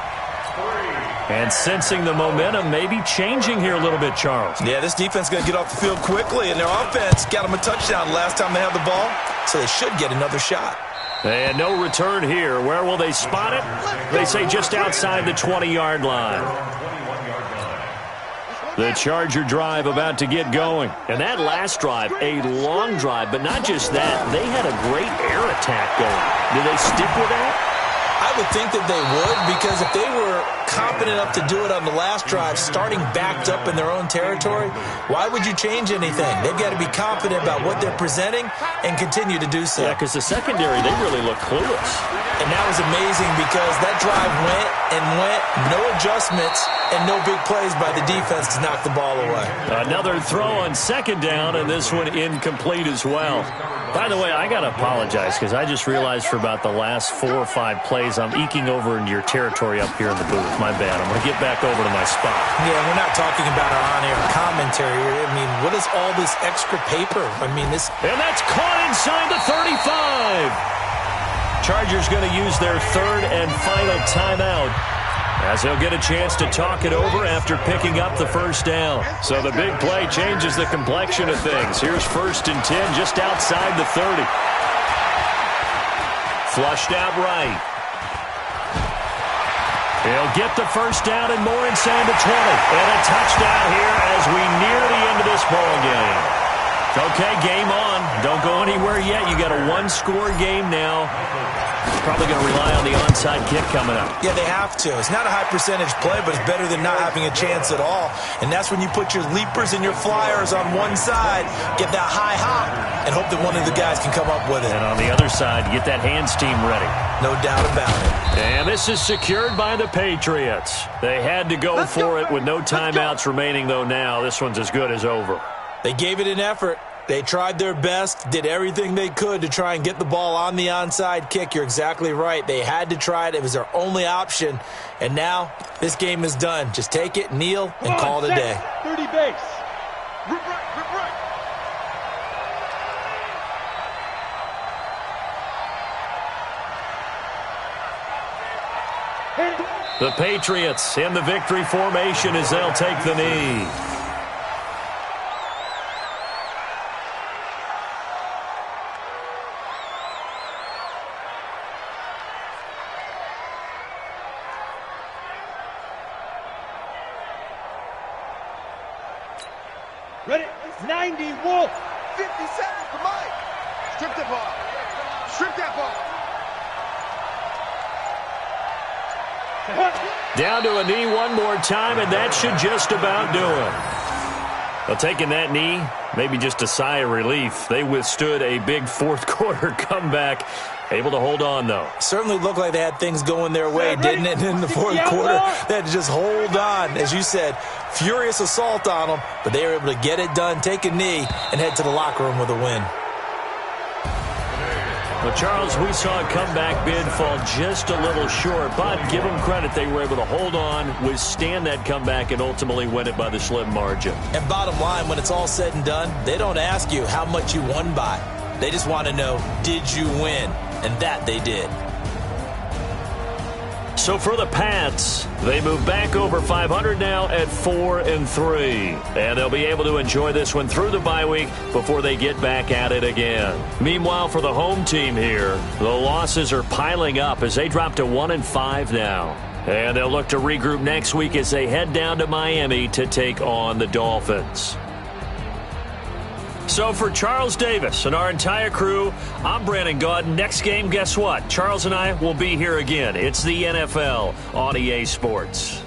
And sensing the momentum maybe changing here a little bit, Charles. Yeah, this defense is going to get off the field quickly, and their offense got them a touchdown last time they had the ball, so they should get another shot. And no return here. Where will they spot it? They say just outside the 20-yard line. The Charger drive about to get going. And that last drive, a long drive, but not just that. They had a great air attack going. Do they stick with that? I would think that they would, because if they were competent enough to do it on the last drive, starting backed up in their own territory, why would you change anything? They've got to be confident about what they're presenting and continue to do so. Yeah, because the secondary, they really look clueless. And that was amazing because that drive went, no adjustments, and no big plays by the defense to knock the ball away. Another throw on 2nd down, and this one incomplete as well. By the way, I got to apologize because I just realized for about the last 4 or 5 plays, I'm eking over into your territory up here in the booth. My bad. I'm going to get back over to my spot. Yeah, we're not talking about our on-air commentary. I mean, what is all this extra paper? I mean, this... And that's caught inside the 35. Chargers going to use their 3rd and final timeout as they'll get a chance to talk it over after picking up the first down. So the big play changes the complexion of things. Here's 1st and 10 just outside the 30. Flushed out right. He'll get the first down and more inside the 20. And a touchdown here as we near the end of this ball game. Okay, game on. Don't go anywhere yet. You got a 1-score game now. Probably going to rely on the onside kick coming up. Yeah, they have to. It's not a high percentage play, but it's better than not having a chance at all. And that's when you put your leapers and your flyers on one side, get that high hop, and hope that one of the guys can come up with it. And on the other side, get that hands team ready. No doubt about it. And this is secured by the Patriots. They had to go for it with no timeouts remaining, though now. This one's as good as over. They gave it an effort. They tried their best, did everything they could to try and get the ball on the onside kick. You're exactly right. They had to try it. It was their only option. And now this game is done. Just take it, kneel, and call it a day. 30 base. Rip right. The Patriots in the victory formation as they'll take the knee. Ready? 90, Wolf. 50 seconds for Mike. Strip the ball. Strip that ball. Down to a knee one more time, and that should just about do it. Well, taking that knee, maybe just a sigh of relief. They withstood a big fourth-quarter comeback. Able to hold on, though. Certainly looked like they had things going their way, didn't it? In the fourth quarter, they had to just hold on. As you said, furious assault on them, but they were able to get it done, take a knee, and head to the locker room with a win. Well, Charles, we saw a comeback bid fall just a little short, but give them credit. They were able to hold on, withstand that comeback, and ultimately win it by the slim margin. And bottom line, when it's all said and done, they don't ask you how much you won by. They just want to know, did you win? And that they did. So for the Pats, they move back over 500 now at 4-3. And they'll be able to enjoy this one through the bye week before they get back at it again. Meanwhile, for the home team here, the losses are piling up as they drop to 1-5 now. And they'll look to regroup next week as they head down to Miami to take on the Dolphins. So for Charles Davis and our entire crew, I'm Brandon Gaud. Next game, guess what? Charles and I will be here again. It's the NFL on EA Sports.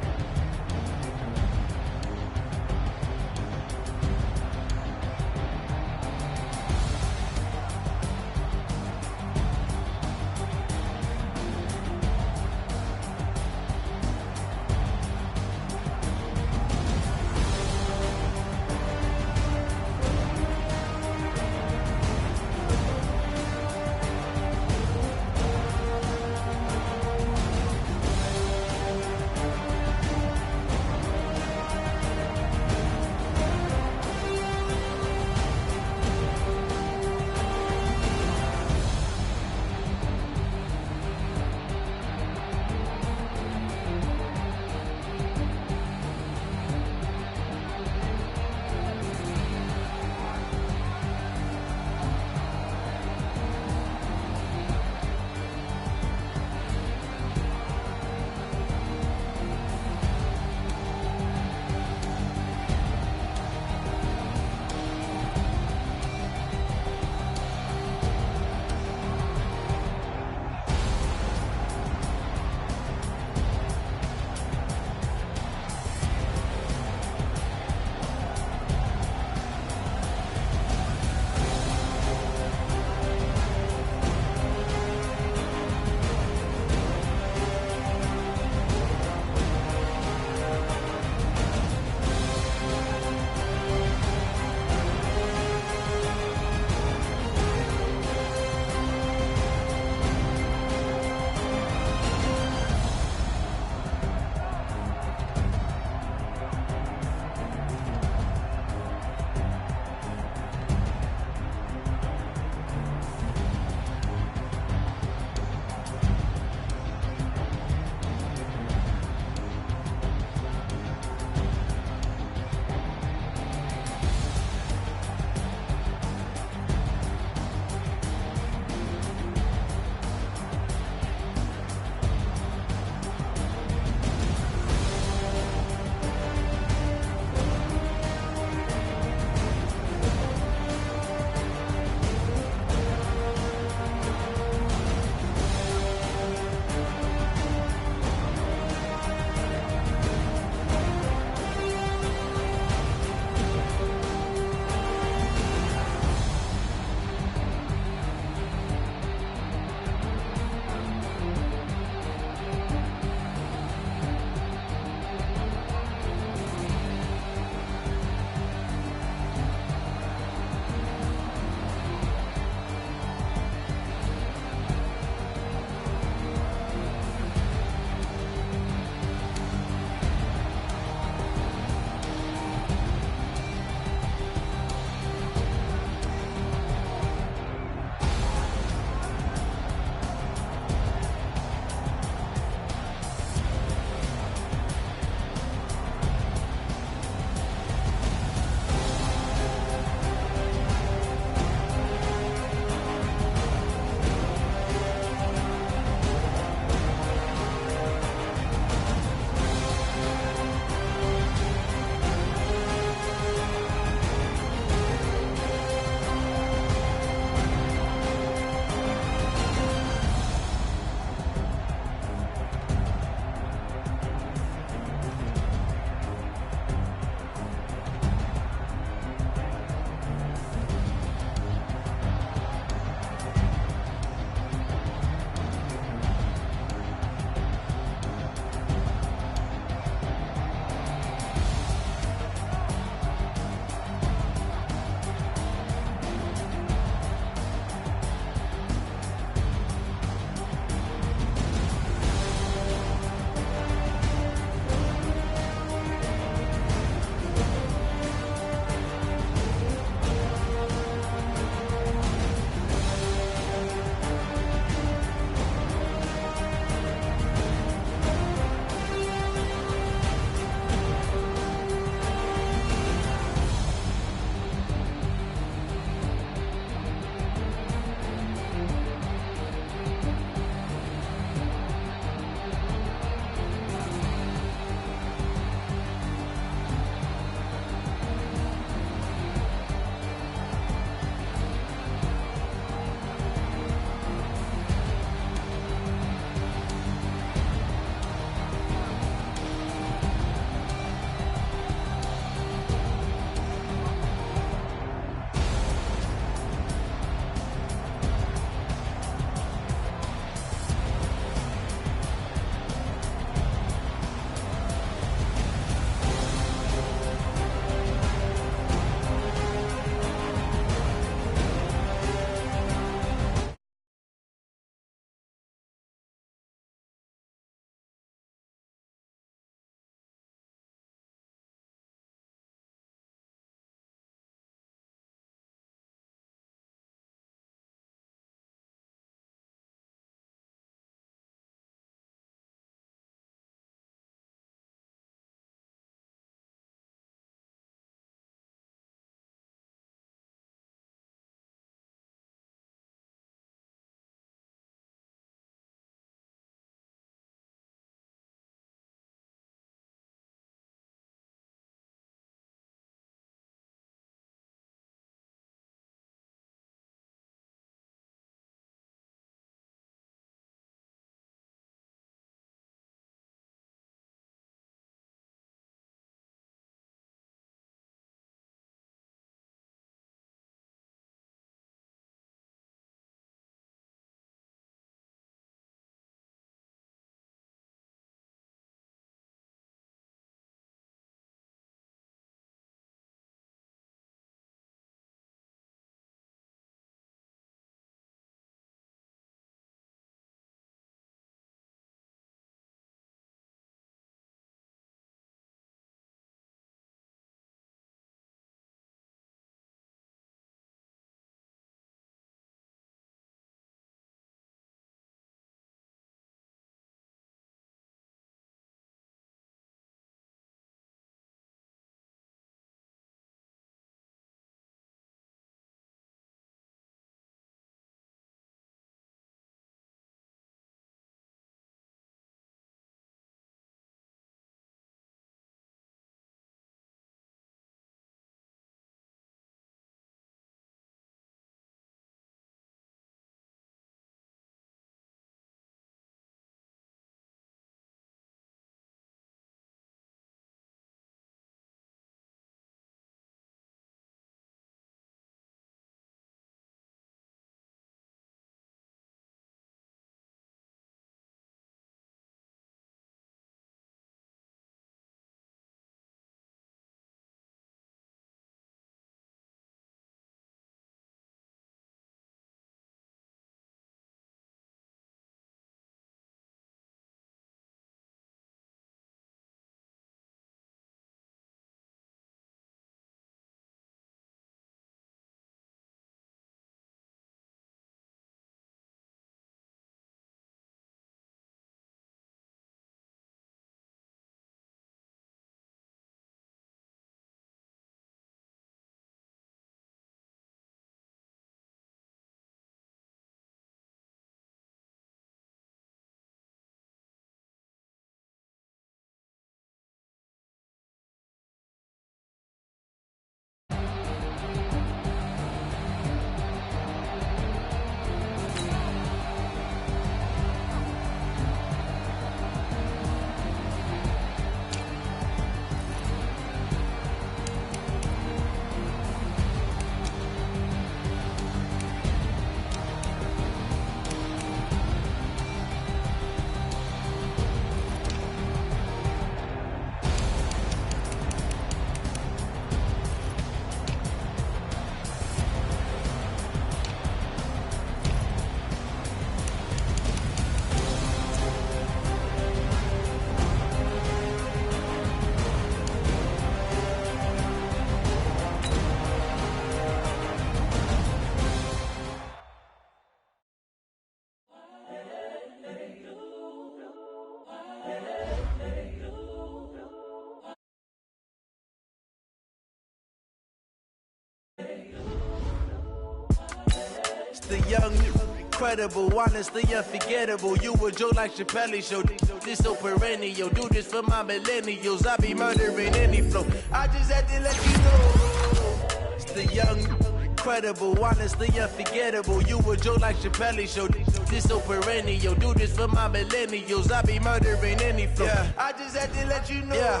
The young, incredible, honestly unforgettable. You a joke like Chappelle Show. This so perennial. Do this for my millennials. I be murdering any flow. I just had to let you know. It's the young, incredible, honestly unforgettable. You a joke like Chappelle Show. This so perennial. Do this for my millennials. I be murdering any flow. Yeah. I just had to let you know. Yeah.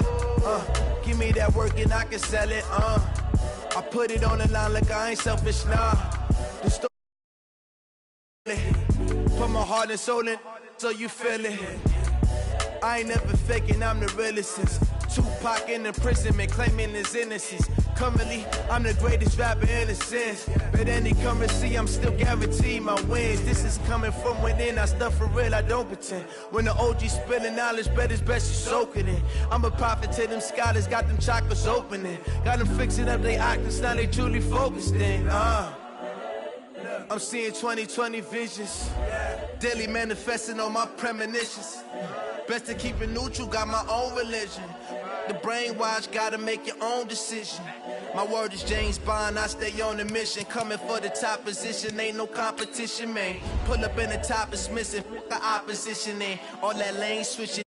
Give me that work and I can sell it. I put it on the line like I ain't selfish, nah. The story, put my heart and soul in, so you feel it. I ain't never faking, I'm the realest since Tupac in imprisonment, claiming his innocence. Currently, I'm the greatest rapper in a sense. But any currency, I'm still guaranteed my wins. This is coming from within, I stuff for real, I don't pretend. When the OG spilling knowledge, bet it's best you soak it in. I'm a prophet to them scholars, got them chakras opening. Got them fixing up they octaves, now they truly focused in. I'm seeing 2020 visions, daily manifesting on my premonitions. Best to keep it neutral, got my own religion. The brainwash, gotta make your own decision. My word is James Bond, I stay on a mission. Coming for the top position, ain't no competition, man. Pull up in the top, it's missing, the opposition in. All that lane switching.